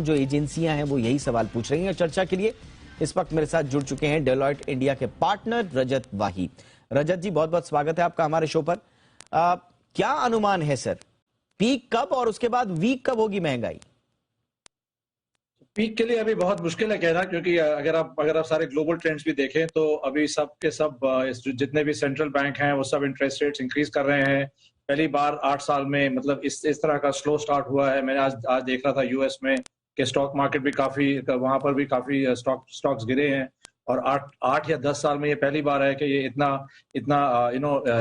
जो एजेंसियां हैं वो यही सवाल पूछ रही हैं। चर्चा के लिए इस वक्त मेरे साथ जुड़ चुके हैं डेलॉयट इंडिया के पार्टनर रजत वाही। रजत जी, बहुत बहुत स्वागत है आपका हमारे शो पर। क्या अनुमान है सर, पीक कब और उसके बाद वीक कब होगी महंगाई? पीक के लिए अभी बहुत मुश्किल है कहना, क्योंकि अगर आप सारे ग्लोबल ट्रेंड्स भी देखें तो अभी सब के सब जितने भी सेंट्रल बैंक हैं वो सब इंटरेस्ट रेट्स इंक्रीज कर रहे हैं। पहली बार 8 साल में मतलब इस तरह का स्लो स्टार्ट हुआ है। मैंने आज देख रहा था यूएस में कि स्टॉक मार्केट भी वहां पर भी काफी स्टॉक्स गिरे हैं, और 8 या 10 साल में ये पहली बार है कि ये इतना इतना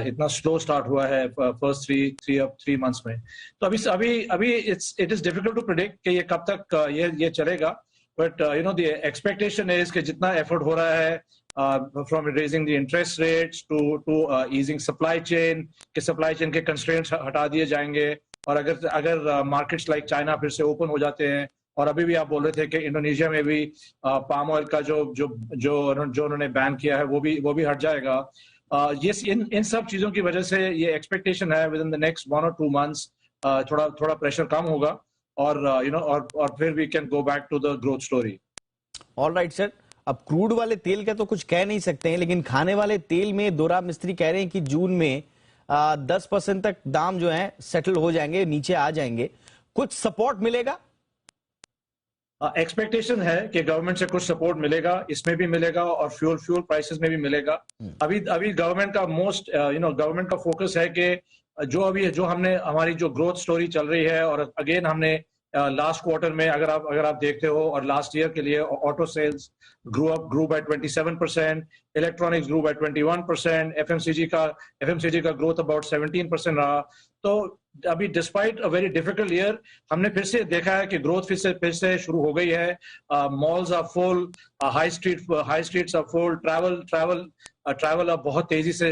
इतना स्लो स्टार्ट हुआ है फर्स्ट थ्री मंथ्स में। तो अभी it is difficult to predict कि ये कब तक ये चलेगा, बट द एक्सपेक्टेशन इज कि जितना एफर्ट हो रहा है from raising the interest rates to easing supply chain के कंस्ट्रेंट्स हटा दिए जाएंगे। और अगर मार्केट्स लाइक चाइना फिर से ओपन हो जाते हैं, और अभी भी आप बोल रहे थे कि इंडोनेशिया में भी पाम ऑयल का जो उन्होंने बैन किया है वो भी हट जाएगा। ये इन सब चीजों की वजह से ये एक्सपेक्टेशन है within the next 1 or 2 months थोड़ा प्रेशर कम होगा, और और फिर we can go back to the growth story. Alright sir, अब क्रूड वाले तेल का तो कुछ कह नहीं सकते हैं, लेकिन खाने वाले तेल में दोरा मिस्त्री कह रहे हैं कि जून में 10% तक दाम जो है सेटल हो जाएंगे, नीचे आ जाएंगे। कुछ सपोर्ट मिलेगा? एक्सपेक्टेशन है कि गवर्नमेंट से कुछ सपोर्ट मिलेगा, इसमें भी मिलेगा और फ्यूल प्राइसेस में भी मिलेगा। अभी गवर्नमेंट का गवर्नमेंट का फोकस है कि जो हमारी जो ग्रोथ स्टोरी चल रही है, और अगेन हमने लास्ट क्वार्टर में अगर आप देखते हो, और लास्ट ईयर के लिए auto sales grew by 27%, electronics grew by 21%, FMCG का ग्रोथ अबाउट 17% रहा। तो अभी despite a very difficult year हमने फिर से देखा है कि ग्रोथ फिर से शुरू हो गई है। Malls are full, high streets are full, travel अब बहुत तेजी से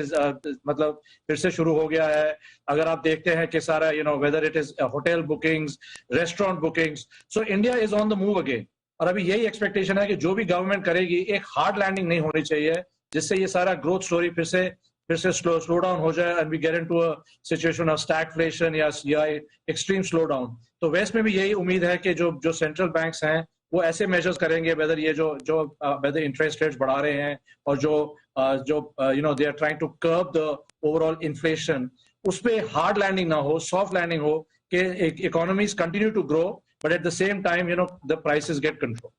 मतलब फिर से शुरू हो गया है। अगर आप देखते हैं कि सारा weather it is hotel bookings, restaurant bookings, so India is on the move again. और अभी यही एक्सपेक्टेशन है कि जो भी गवर्नमेंट करेगी एक हार्ड लैंडिंग नहीं होनी चाहिए, जिससे ये सारा ग्रोथ स्टोरी फिर से स्लो डाउन हो जाए and we get into a situation of stagflation या एक्सट्रीम स्लो डाउन। तो वेस्ट में भी यही उम्मीद है कि जो सेंट्रल बैंक्स हैं वो ऐसे मेजर्स करेंगे, वेदर ये जो वेदर इंटरेस्ट रेट्स बढ़ा रहे हैं, और जो they are trying to curb the overall inflation, उस पे हार्ड लैंडिंग ना हो, सॉफ्ट लैंडिंग हो, कि economies continue to grow but at the same time the prices get control.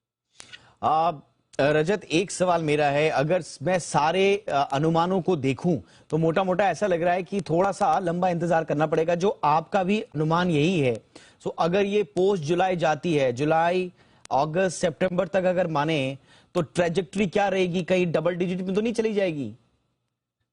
Rajat, एक सवाल मेरा है, अगर मैं सारे अनुमानों को देखूं तो मोटा मोटा ऐसा लग रहा है कि थोड़ा सा लंबा इंतजार करना पड़ेगा, जो आपका भी अनुमान यही है। सो अगर ये पोस्ट जुलाई जाती है, जुलाई अगस्त सितंबर तक अगर माने, तो ट्रेजेक्टरी क्या रहेगी? कहीं डबल डिजिट में तो नहीं चली जाएगी?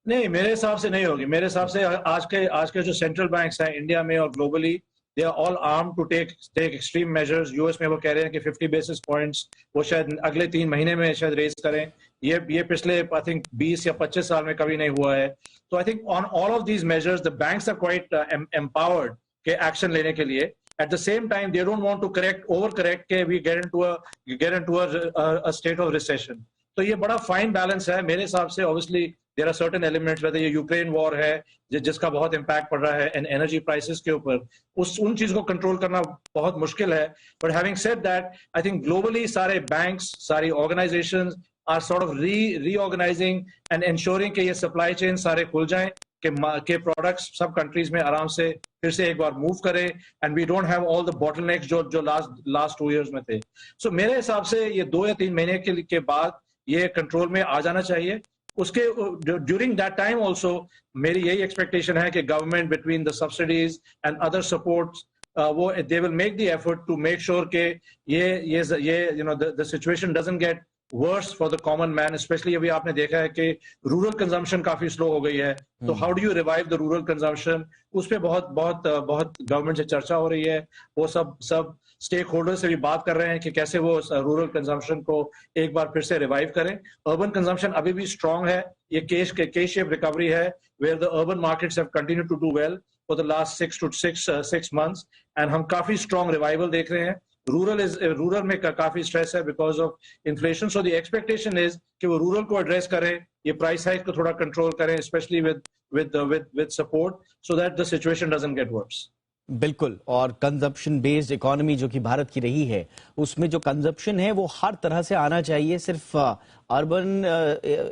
नहीं, मेरे हिसाब से नहीं होगी। मेरे हिसाब से आज के जो सेंट्रल बैंक्स हैं इंडिया में और globally, they are all arm to take extreme measures. US में वो कह रहे हैं कि 50 बेसिस पॉइंट्स वो शायद अगले 3 महीने में शायद रेज करें। ये पिछले आई थिंक 20 या 25 साल में कभी नहीं हुआ है। तो I think on all of these measures the banks are quite empowered के एक्शन लेने के लिए। At the same time, they don't want to overcorrect के we get into a state of recession. तो ये बड़ा फाइन बैलेंस है मेरे हिसाब से। Obviously there are certain elements, वैसे ये यूक्रेन वॉर है जिसका बहुत इम्पैक्ट पड़ रहा है एनर्जी प्राइसेस के ऊपर, उन चीज को कंट्रोल करना बहुत मुश्किल है। But having said that, I think globally सारे बैंक्स, सारी organisations are sort of reorganising and insuring कि ये सप्लाई चेन सारे खुल जाएं, के प्रोडक्ट्स सब कंट्रीज में आराम से फिर से एक बार मूव करें, and we don't have all the bottlenecks जो लास्ट 2 years में थे। सो मेरे हिसाब से ये 2 या 3 महीने के बाद ये कंट्रोल में आ जाना चाहिए। उसके ड्यूरिंग दैट टाइम ऑल्सो मेरी यही एक्सपेक्टेशन है कि government between the subsidies and other supports वो they will make the effort to make sure के ये the situation doesn't get worse for the common man. Specially अभी आपने देखा है कि रूरल कंजम्पशन काफी स्लो हो गई है, तो how do you revive the rural consumption, उस पे बहुत गवर्नमेंट से चर्चा हो रही है। वो सब स्टेक होल्डर से भी बात कर रहे हैं कि कैसे वो रूरल कंजम्पशन को एक बार फिर से रिवाइव करें। अर्बन कंजम्पशन अभी भी स्ट्रांग है, ये के शेप रिकवरी है, where the urban markets have continue to do well for the last 6 months, and हम काफी स्ट्रांग रिवाइवल देख रहे हैं। रूरल में काफी स्ट्रेस है because of inflation. So the expectation is कि वो रूरल को एड्रेस करें, ये प्राइस हाइक को थोड़ा कंट्रोल करें, specially with support, so that the situation doesn't get verse. बिल्कुल। और कंजप्शन बेस्ड इकोनॉमी जो कि भारत की रही है, उसमें जो कंजप्शन है वो हर तरह से आना चाहिए। सिर्फ अर्बन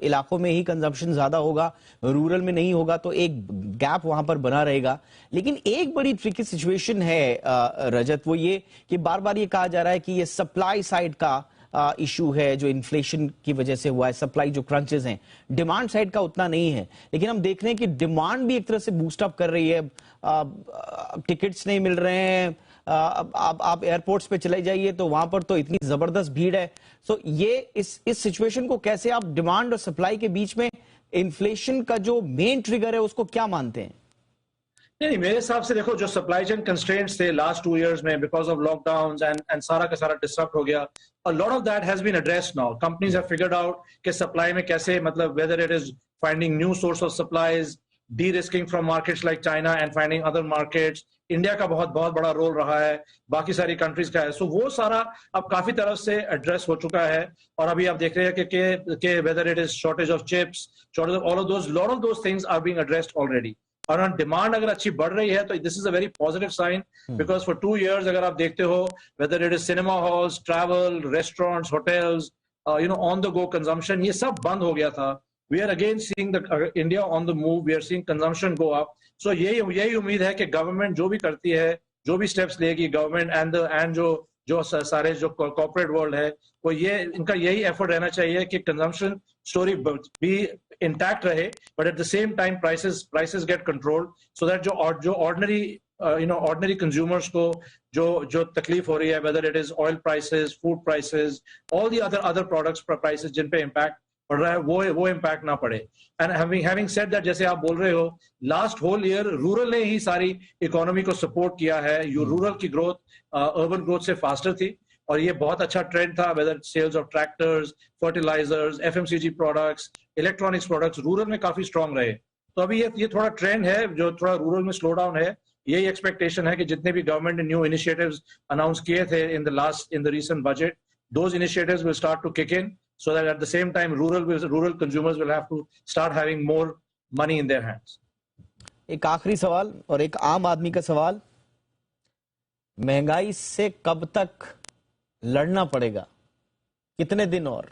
इलाकों में ही कंजप्शन ज्यादा होगा, रूरल में नहीं होगा, तो एक गैप वहां पर बना रहेगा। लेकिन एक बड़ी ट्रिकी सिचुएशन है रजत, वो ये कि बार बार ये कहा जा रहा है कि ये सप्लाई साइड का इशू है जो इन्फ्लेशन की वजह से हुआ है। सप्लाई जो क्रंचेस हैं, डिमांड साइड का उतना नहीं है। लेकिन हम देख रहे हैं कि डिमांड भी एक तरह से बूस्ट अप कर रही है। टिकट्स नहीं मिल रहे हैं। आप एयरपोर्ट्स पे चले जाइए तो वहां पर तो इतनी जबरदस्त भीड़ है। सो ये इस सिचुएशन को कैसे आप डिमांड और सप्लाई के बीच में इन्फ्लेशन का जो मेन ट्रिगर है उसको क्या मानते हैं? नहीं, मेरे हिसाब से देखो, जो सप्लाई चेन कंस्ट्रेंट्स थे लास्ट 2 years में बिकॉज ऑफ लॉकडाउन एंड सारा का सारा डिस्टर्ब हो गया, a lot of that has been addressed now. Companies have figured out कि सप्लाई में कैसे, मतलब whether it is finding new source of supplies, de-risking from markets like China and finding other markets. India का बहुत बहुत बड़ा role रहा है, बाकी सारी कंट्रीज का है। सो वो सारा अब काफी तरफ से एड्रेस हो चुका है। और अभी आप देख रहे हैं कि whether it is shortage of chips, shortage of all of those, lot of those things are being addressed already. और डिमांड अगर अच्छी बढ़ रही है तो this is a very positive sign, because for 2 years अगर आप देखते हो, whether it is cinema halls, travel, restaurants, hotels, on the go consumption, ये सब बंद हो गया था। We are again seeing the India on the move, we are seeing consumption go up. So यही उम्मीद है कि गवर्नमेंट जो भी करती है, जो भी स्टेप्स लेगी गवर्नमेंट एंड जो सारे जो कॉर्पोरेट वर्ल्ड है, वो इनका यही एफर्ट रहना चाहिए कि कंजम्पशन स्टोरी भी इंटैक्ट रहे, but at the same time prices get controlled, so that जो ऑर्डिनरी कंज्यूमर्स को जो तकलीफ हो रही है, whether it is oil prices, food prices, all the other products prices जिन पे इम्पैक्ट पड़ रहा है, वो इम्पैक्ट ना पड़े। एंड हैविंग सेड दैट, जैसे आप बोल रहे हो, लास्ट होल ईयर रूरल ने ही सारी इकोनॉमी को सपोर्ट किया है। रूरल की ग्रोथ अर्बन ग्रोथ से फास्टर थी, और ये बहुत अच्छा ट्रेंड था। Whether sales of tractors, fertilisers, FMCG products, electronics products rural में काफी स्ट्रांग रहे। तो अभी ये थोड़ा ट्रेंड है, जो थोड़ा रूरल में स्लो डाउन है। यही एक्सपेक्टेशन है कि जितने भी गवर्नमेंट ने न्यू इनिशिएटिव्स अनाउंस किए थे in the recent budget, those initiatives will start to kick in, so that at the same time rural consumers will have to start having more money in their hands. एक आखिरी सवाल और एक आम आदमी का सवाल, महंगाई से कब तक लड़ना पड़ेगा, कितने दिन और?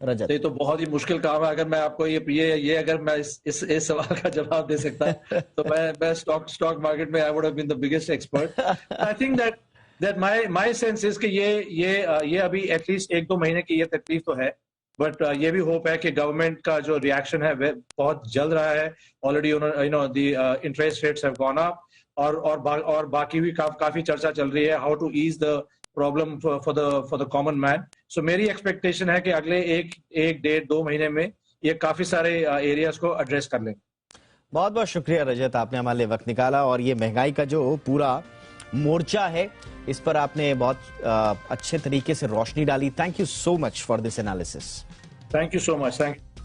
रजत, ये तो बहुत ही मुश्किल काम है। अगर मैं आपको ये अगर मैं इस सवाल का जवाब दे सकता तो मैं स्टॉक मार्केट में I would have been the biggest expert. I think that my sense is कि ये अभी एटलीस्ट 1-2 महीने की ये तकलीफ तो है, बट ये भी होप है कि गवर्नमेंट का जो रिएक्शन है वह बहुत जल्द रहा है। Already the interest rates have gone up, और बाकी भी काफी चर्चा चल रही है how to ease the problem for the common man. So मेरी एक्सपेक्टेशन है कि अगले 1-1.5-2 महीने में ये काफी सारे एरियाज को एड्रेस कर लेंगे। बहुत बहुत शुक्रिया रजत, आपने हमारे लिए वक्त निकाला, और ये महंगाई का जो पूरा मोर्चा है इस पर आपने बहुत अच्छे तरीके से रोशनी डाली। Thank you so much for this analysis. Thank you so much. Thank you.